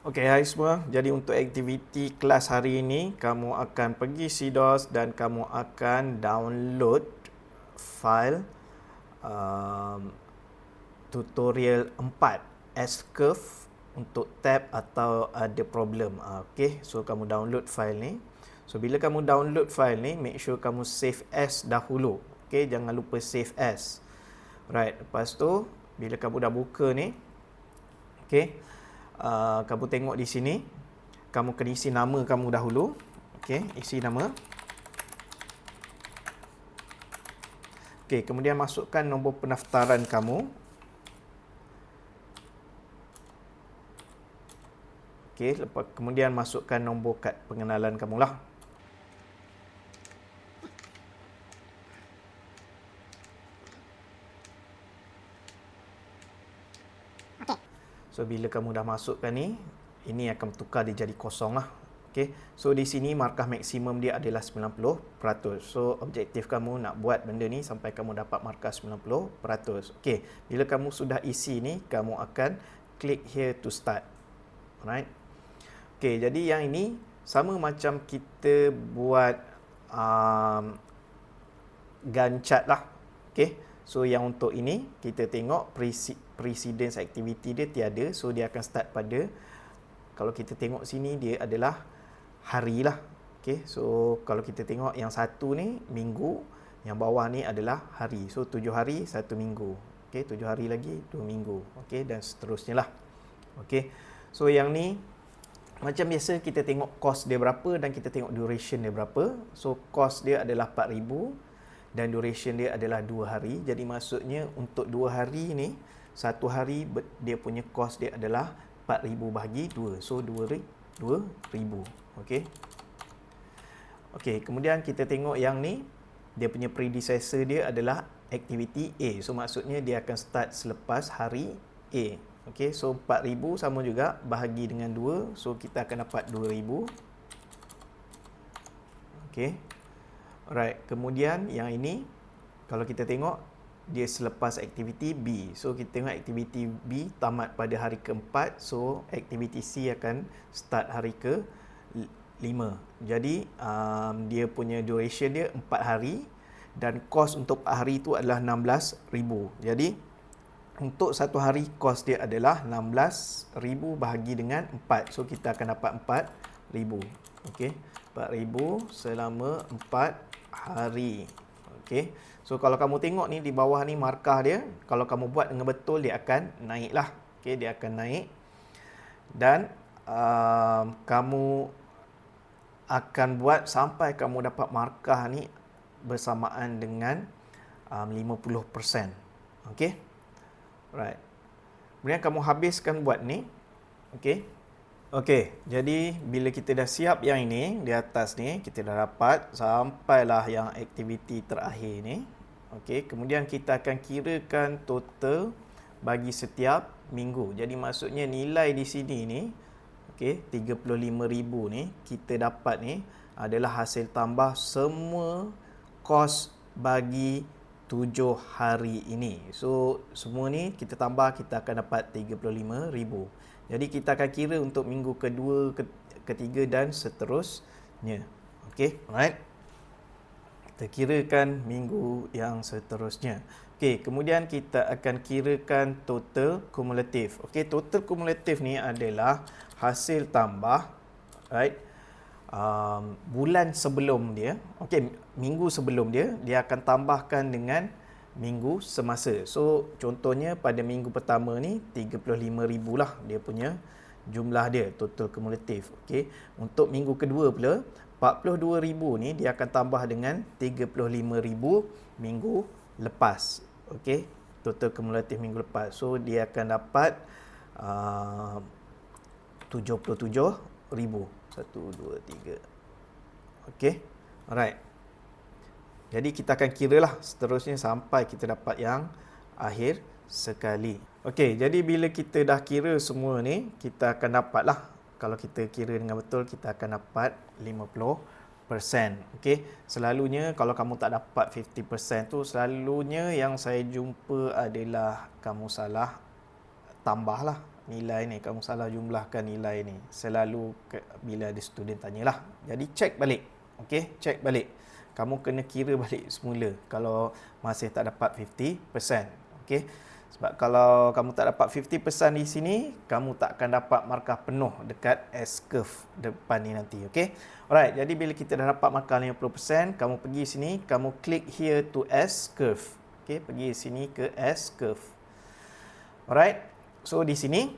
Okey, hai semua. Jadi untuk aktiviti kelas hari ini, kamu akan pergi CDOS dan kamu akan download file um, tutorial 4 S-curve untuk tab atau ada problem. Okey, so kamu download file ni. So bila kamu download file ni, make sure kamu save as dahulu. Okey, jangan lupa save as. Right, lepas tu bila kamu dah buka ni, okey, kamu tengok di sini, kamu kena isi nama kamu dahulu. Okey, isi nama. Okey, kemudian masukkan nombor pendaftaran kamu. Okey, kemudian masukkan nombor kad pengenalan kamu lah. So bila kamu dah masukkan ni, ini akan tukar dia jadi kosong lah. Okey. So di sini markah maksimum dia adalah 90%. So objektif kamu nak buat benda ni sampai kamu dapat markah 90%. Okey. Bila kamu sudah isi ni, kamu akan click here to start. Alright. Okey, jadi yang ini sama macam kita buat Gantt chart lah. Okey. So yang untuk ini kita tengok precedence activity dia tiada. So dia akan start pada, kalau kita tengok sini dia adalah hari lah. Okey. So kalau kita tengok yang satu ni minggu, yang bawah ni adalah hari. So 7 hari 1 minggu. Okey, 7 hari lagi 2 minggu. Okey, dan seterusnya lah. Okey. So yang ni macam biasa kita tengok cost dia berapa dan kita tengok duration dia berapa. So cost dia adalah 4,000 dan duration dia adalah 2 hari. Jadi maksudnya untuk 2 hari ni, satu hari dia punya cost dia adalah 4,000 bahagi 2. So 2,000. Okey. Okey, kemudian kita tengok yang ni, dia punya predecessor dia adalah activity A. So maksudnya dia akan start selepas hari A. Okey, so 4,000 sama juga bahagi dengan 2. So kita akan dapat 2,000. Okey. Alright, kemudian yang ini kalau kita tengok dia selepas aktiviti B. So kita tengok aktiviti B tamat pada hari ke-4. So aktiviti C akan start hari ke-5. Jadi dia punya duration dia 4 hari dan cost untuk 4 hari itu adalah 16,000. Jadi untuk satu hari cost dia adalah 16,000 bahagi dengan 4. So kita akan dapat 4,000. Okey, 4,000 selama 4 hari. Okey. So kalau kamu tengok ni di bawah ni markah dia, kalau kamu buat dengan betul dia akan naik lah. Okey, dia akan naik. Dan kamu akan buat sampai kamu dapat markah ni bersamaan dengan 50%. Okey. Right. Kemudian kamu habiskan buat ni. Okey. Okey, jadi bila kita dah siap yang ini, di atas ni, kita dah dapat sampailah yang aktiviti terakhir ni. Okey, kemudian kita akan kirakan total bagi setiap minggu. Jadi maksudnya nilai di sini ni, okey, 35,000 ni, kita dapat ni adalah hasil tambah semua kos bagi 7 hari ini. So, semua ni kita tambah, kita akan dapat 35,000. Jadi kita akan kira untuk minggu kedua, ketiga dan seterusnya. Okey, alright. Kita kirakan minggu yang seterusnya. Okey, kemudian kita akan kirakan total kumulatif. Okey, total kumulatif ni adalah hasil tambah, right? Bulan sebelum dia. Okey, minggu sebelum dia akan tambahkan dengan minggu semasa. So contohnya pada minggu pertama ni 35,000 lah dia punya jumlah dia total kumulatif. Okey, untuk minggu kedua pula 42,000 ni dia akan tambah dengan 35,000 minggu lepas. Okey, total kumulatif minggu lepas. So dia akan dapat 77,000. 1 2 3. Okey. Alright. Jadi kita akan kiralah seterusnya sampai kita dapat yang akhir sekali. Okey, jadi bila kita dah kira semua ni, kita akan dapatlah, kalau kita kira dengan betul, kita akan dapat 50%. Okey, selalunya kalau kamu tak dapat 50% tu, selalunya yang saya jumpa adalah kamu salah tambahlah. nilai ni, kamu salah jumlahkan nilai ni. Selalu bila ada student tanyalah. Jadi check balik. Okey, check balik. Kamu kena kira balik semula kalau masih tak dapat 50%. Okey. Sebab kalau kamu tak dapat 50% di sini, kamu tak akan dapat markah penuh dekat S-curve depan ni nanti. Okey. Alright, jadi bila kita dah dapat markah 50%, kamu pergi sini, kamu klik here to S-curve. Okey, pergi sini ke S-curve. Alright. So di sini,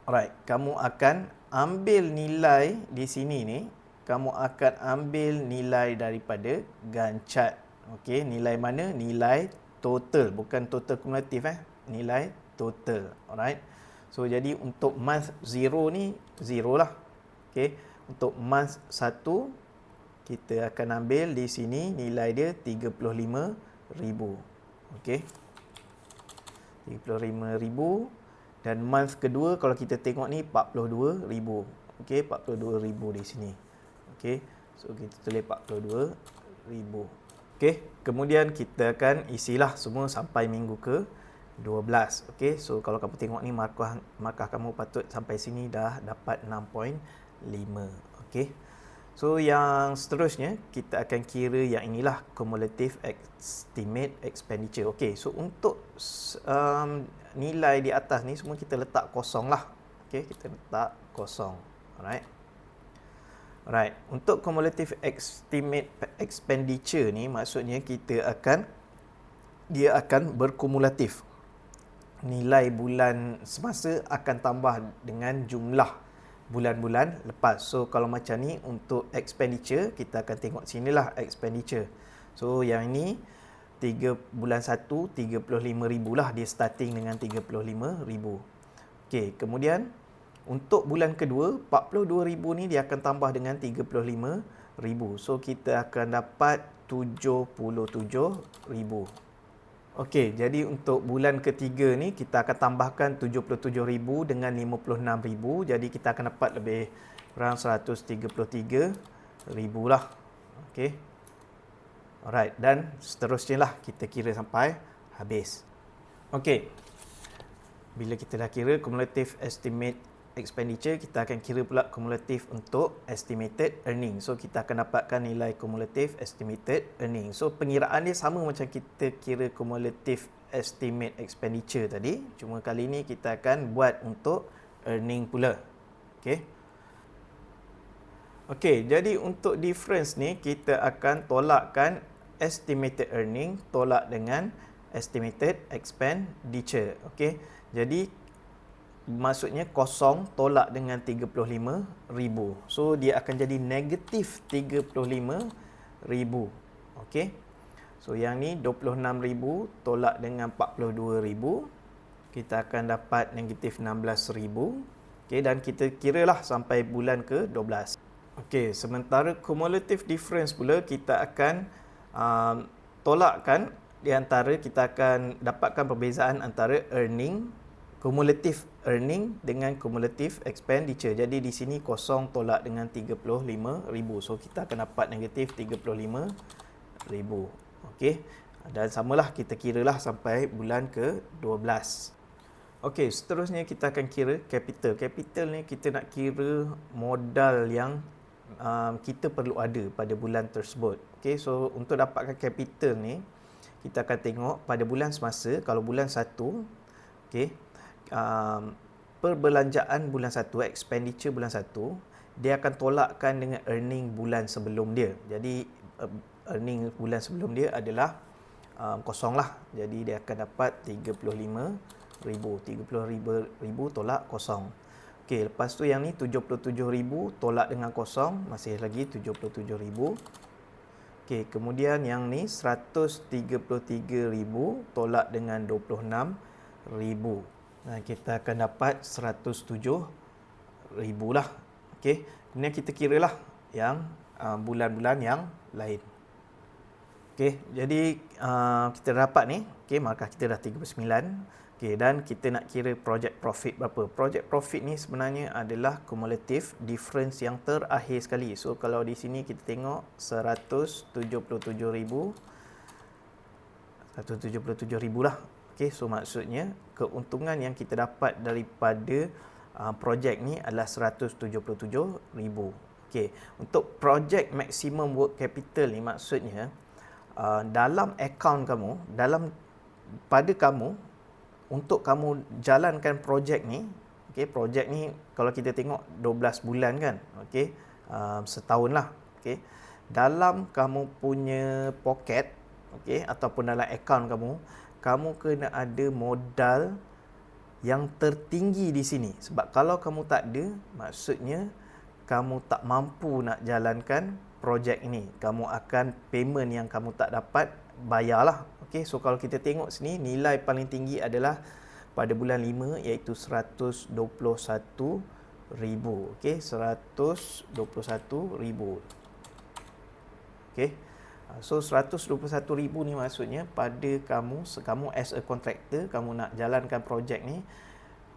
alright, kamu akan ambil nilai di sini ni, kamu akan ambil nilai daripada Gantt chart. Okey, nilai mana? Nilai total, bukan total kumulatif nilai total. Alright. So jadi untuk month 0 ni 0 lah. Okey, untuk month 1 kita akan ambil di sini nilai dia 35,000. Okey. 35,000 dan month kedua kalau kita tengok ni 42,000. Okey, 42,000 di sini. Okey. So kita tulis 42,000. Okey, kemudian kita akan isilah semua sampai minggu ke 12. Okey, so kalau kamu tengok ni markah kamu patut sampai sini dah dapat 6.5. Okey. So yang seterusnya kita akan kira yang inilah cumulative estimate expenditure. Okey, so untuk nilai di atas ni semua kita letak kosong lah. Okey, kita letak kosong. Alright. Right, untuk cumulative estimate expenditure ni maksudnya dia akan berkumulatif. Nilai bulan semasa akan tambah dengan jumlah bulan-bulan lepas. So kalau macam ni untuk expenditure, kita akan tengok sinilah expenditure. So yang ni bulan 1 35,000 lah, dia starting dengan 35,000. Okey, kemudian untuk bulan kedua, 42,000 ni dia akan tambah dengan 35,000. So, kita akan dapat 77,000. Okey, jadi untuk bulan ketiga ni, kita akan tambahkan 77,000 dengan 56,000. Jadi, kita akan dapat lebih kurang 133,000 lah. Okey. Alright, dan seterusnya lah kita kira sampai habis. Okey. Bila kita dah kira cumulative estimate expenditure, kita akan kira pula cumulative untuk estimated earning. So kita akan dapatkan nilai cumulative estimated earning. So pengiraan dia sama macam kita kira cumulative estimate expenditure tadi, cuma kali ni kita akan buat untuk earning pula. Okey. Okey, jadi untuk difference ni kita akan tolakkan estimated earning tolak dengan estimated expenditure. Okey. Jadi maksudnya kosong tolak dengan 35,000. So dia akan jadi negatif 35,000. Okey. So yang ni 26,000 tolak dengan 42,000. Kita akan dapat negatif 16,000. Okey, dan kita kiralah sampai bulan ke 12. Okey, sementara cumulative difference pula kita akan tolakkan di antara, kita akan dapatkan perbezaan antara cumulative earning dengan cumulative expenditure. Jadi di sini kosong tolak dengan 35,000. So kita akan dapat negatif 35,000. Okey. Dan samalah kita kiralah sampai bulan ke 12. Okey, seterusnya kita akan kira capital. Capital ni kita nak kira modal yang kita perlu ada pada bulan tersebut. Okey, so untuk dapatkan capital ni kita akan tengok pada bulan semasa. Kalau bulan 1, okey, perbelanjaan bulan 1, expenditure bulan 1, dia akan tolakkan dengan earning bulan sebelum dia. Jadi earning bulan sebelum dia adalah kosong lah. Jadi dia akan dapat 35,000. 35,000 tolak kosong. Okey, lepas tu yang ni 77,000 tolak dengan kosong, masih lagi 77,000. Okey, kemudian yang ni 133,000 tolak dengan 26,000. Nah, kita akan dapat 107,000 lah. Okey, kemudian kita kiralah yang bulan-bulan yang lain. Okey, jadi kita dapat ni, okey, markah kita dah 39. Okey, dan kita nak kira project profit berapa. Project profit ni sebenarnya adalah cumulative difference yang terakhir sekali. So kalau di sini kita tengok 177,000 lah. Okey, so maksudnya keuntungan yang kita dapat daripada projek ni adalah 177,000. Okey, untuk projek maximum work capital ni maksudnya dalam akaun kamu, pada kamu, untuk kamu jalankan projek ni, okey, projek ni kalau kita tengok 12 bulan kan, okey, setahun lah, okey. Dalam kamu punya poket, okey, ataupun dalam akaun kamu kena ada modal yang tertinggi di sini. Sebab kalau kamu tak ada, maksudnya kamu tak mampu nak jalankan projek ini. Kamu akan payment yang kamu tak dapat, bayarlah. Okey, so kalau kita tengok sini, nilai paling tinggi adalah pada bulan 5 iaitu 121,000. Okey, 121,000. Okey. So 121,000 ni maksudnya pada kamu as a contractor, kamu nak jalankan projek ni,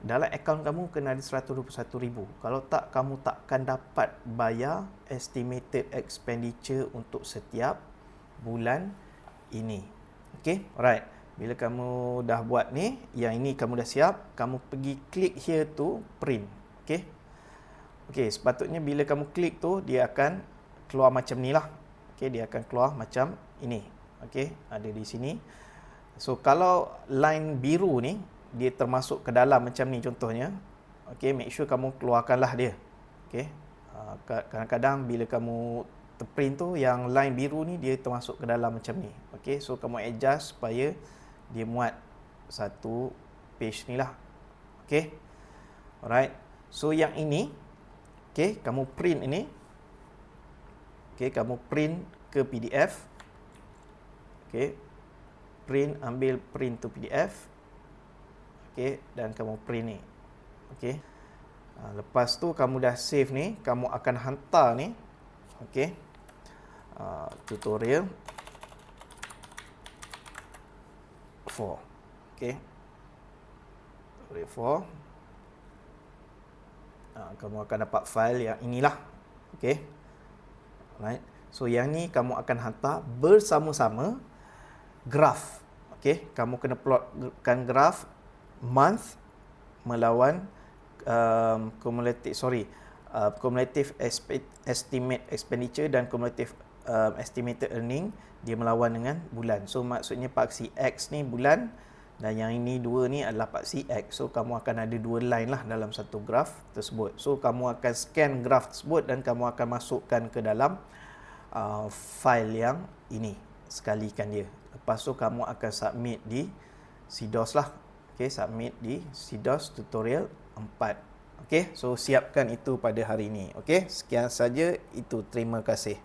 dalam akaun kamu kena ada 121,000. Kalau tak, kamu takkan dapat bayar estimated expenditure untuk setiap bulan ini. Okey, alright. Bila kamu dah buat ni, yang ini kamu dah siap, kamu pergi klik here to print. Okey. Okey, sepatutnya bila kamu klik tu, dia akan keluar macam ni lah. Okey, dia akan keluar macam ini. Okey, ada di sini. So kalau line biru ni dia termasuk ke dalam macam ni contohnya. Okey, make sure kamu keluarkanlah dia. Okey. Kadang-kadang bila kamu terprint tu yang line biru ni dia termasuk ke dalam macam ni. Okey, so kamu adjust supaya dia muat satu page ni lah. Okey. Alright. So yang ini, okey, kamu print ini. Okey, kamu print ke PDF. Okey. Ambil print to PDF. Okey, dan kamu print ni. Okey. Lepas tu kamu dah save ni, kamu akan hantar ni. Okey. Tutorial 4. Okey. Tutorial 4. Kamu akan dapat file yang inilah. Okey. Alright. So yang ni kamu akan hantar bersama-sama graf. Okey, kamu kena plotkan graf month melawan cumulative estimate expenditure dan cumulative estimated earning, dia melawan dengan bulan. So maksudnya paksi X ni bulan dan yang ini 2 ni adalah paksi X. So kamu akan ada 2 line lah dalam satu graf tersebut. So kamu akan scan graf tersebut dan kamu akan masukkan ke dalam file yang ini, sekalikan dia. Lepas tu kamu akan submit di CDOS lah. Okey, submit di CDOS tutorial 4. Okey, so siapkan itu pada hari ini. Okey, sekian saja itu. Terima kasih.